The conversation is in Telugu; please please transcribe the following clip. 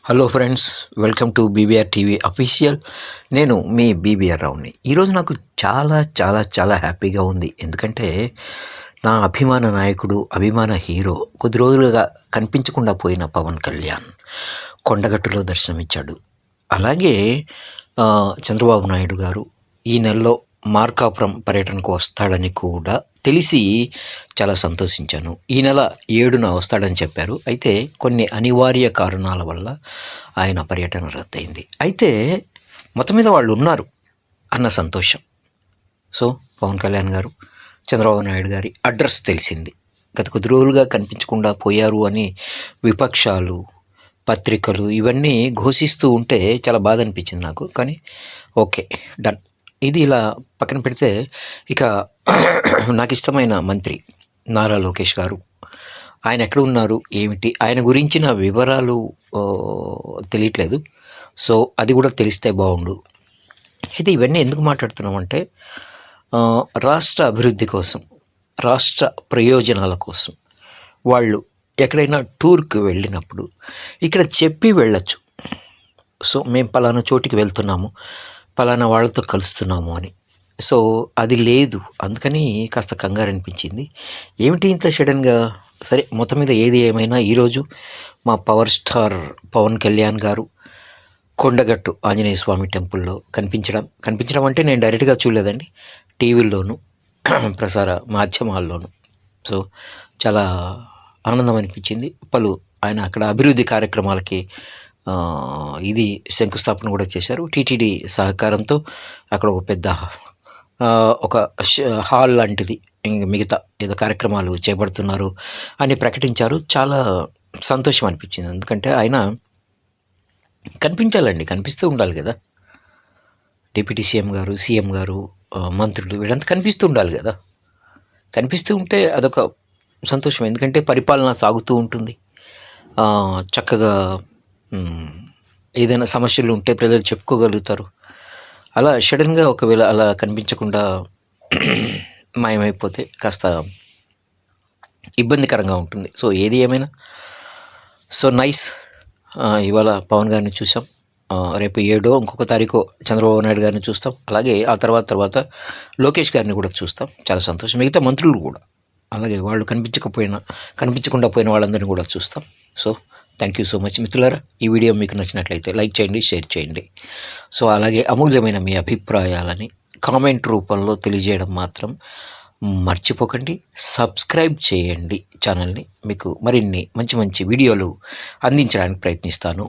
Hello friends, welcome to BBR TV official. నేను మీ బీబీఆర్ రావుని. ఈరోజు నాకు చాలా చాలా చాలా హ్యాపీగా ఉంది. ఎందుకంటే నా అభిమాన నాయకుడు, అభిమాన హీరో, కొద్ది రోజులుగా కనిపించకుండా పోయిన పవన్ కళ్యాణ్ కొండగట్టులో దర్శనమిచ్చాడు. అలాగే చంద్రబాబు నాయుడు గారు ఈ నెలలో మార్కాపురం పర్యటనకు వస్తాడని కూడా తెలిసి చాలా సంతోషించాను. ఈ నెల 7న వస్తాడని చెప్పారు. అయితే కొన్ని అనివార్య కారణాల వల్ల ఆయన పర్యటన రద్దయింది. అయితే మొత్తం మీద వాళ్ళు ఉన్నారు అన్న సంతోషం. సో పవన్ కళ్యాణ్ గారు, చంద్రబాబు నాయుడు గారి అడ్రస్ తెలిసింది. గత కొద్ది రోజులుగా కనిపించకుండా పోయారు అని విపక్షాలు, పత్రికలు ఇవన్నీ ఘోషిస్తూ ఉంటే చాలా బాధ అనిపించింది నాకు. కానీ ఓకే, డన్. ఇది ఇలా పక్కన పెడితే ఇక నాకు ఇష్టమైన మంత్రి నారా లోకేష్ గారు, ఆయన ఎక్కడ ఉన్నారు, ఏమిటి, ఆయన గురించిన వివరాలు తెలియట్లేదు. సో అది కూడా తెలిస్తే బాగుండు. అయితే ఇవన్నీ ఎందుకు మాట్లాడుతున్నామంటే రాష్ట్ర అభివృద్ధి కోసం, రాష్ట్ర ప్రయోజనాల కోసం వాళ్ళు ఎక్కడైనా టూర్కి వెళ్ళినప్పుడు ఇక్కడ చెప్పి వెళ్ళచ్చు. సో మేము పలానా చోటికి వెళ్తున్నాము, పలానా వాళ్ళతో కలుస్తున్నాము అని. సో అది లేదు. అందుకని కాస్త కంగారు అనిపించింది. ఏమిటి ఇంత సడన్గా? సరే, మొత్తం మీద ఏది ఏమైనా ఈరోజు మా పవర్ స్టార్ పవన్ కళ్యాణ్ గారు కొండగట్టు ఆంజనేయ స్వామి టెంపుల్లో కనిపించడం అంటే నేను డైరెక్ట్గా చూడలేదండి, టీవీల్లోనూ ప్రసార మాధ్యమాల్లోనూ. సో చాలా ఆనందం అనిపించింది. ఆయన అక్కడ అభివృద్ధి కార్యక్రమాలకి ఇది శంకుస్థాపన కూడా చేశారు. టీటీడీ సహకారంతో అక్కడ ఒక పెద్ద ఒక హాల్ లాంటిది, మిగతా ఏదో కార్యక్రమాలు చేపడుతున్నారు అని ప్రకటించారు. చాలా సంతోషం అనిపించింది. ఎందుకంటే ఆయన కనిపించాలండి, కనిపిస్తూ ఉండాలి కదా. డిప్యూటీ సీఎం గారు, సీఎం గారు, మంత్రులు వీళ్ళంతా కనిపిస్తూ ఉండాలి కదా. కనిపిస్తూ ఉంటే అదొక సంతోషం. ఎందుకంటే పరిపాలన సాగుతూ ఉంటుంది చక్కగా. ఏదైనా సమస్యలు ఉంటే ప్రజలు చెప్పుకోగలుగుతారు. అలా సడన్గా ఒకవేళ అలా కనిపించకుండా మాయమైపోతే కాస్త ఇబ్బందికరంగా ఉంటుంది. సో ఏది ఏమైనా సో నైస్. ఇవాళ పవన్ గారిని చూసాం. రేపు 7వ ఇంకొక తారీఖు చంద్రబాబు నాయుడు గారిని చూస్తాం. అలాగే ఆ తర్వాత లోకేష్ గారిని కూడా చూస్తాం. చాలా సంతోషం. మిగతా మంత్రులు కూడా అలాగే వాళ్ళు కనిపించకుండా పోయిన వాళ్ళందరినీ కూడా చూస్తాం. So thank you so much మిత్రులారా. ఈ వీడియో మీకు నచ్చినట్లయితే లైక్ చేయండి, షేర్ చేయండి. సో అలాగే అమూల్యమైన మీ అభిప్రాయాలని కామెంట్ రూపంలో తెలియజేయడం మాత్రం మర్చిపోకండి. సబ్స్క్రైబ్ చేయండి ఛానల్ని. మీకు మరిన్ని మంచి మంచి వీడియోలు అందించడానికి ప్రయత్నిస్తాను.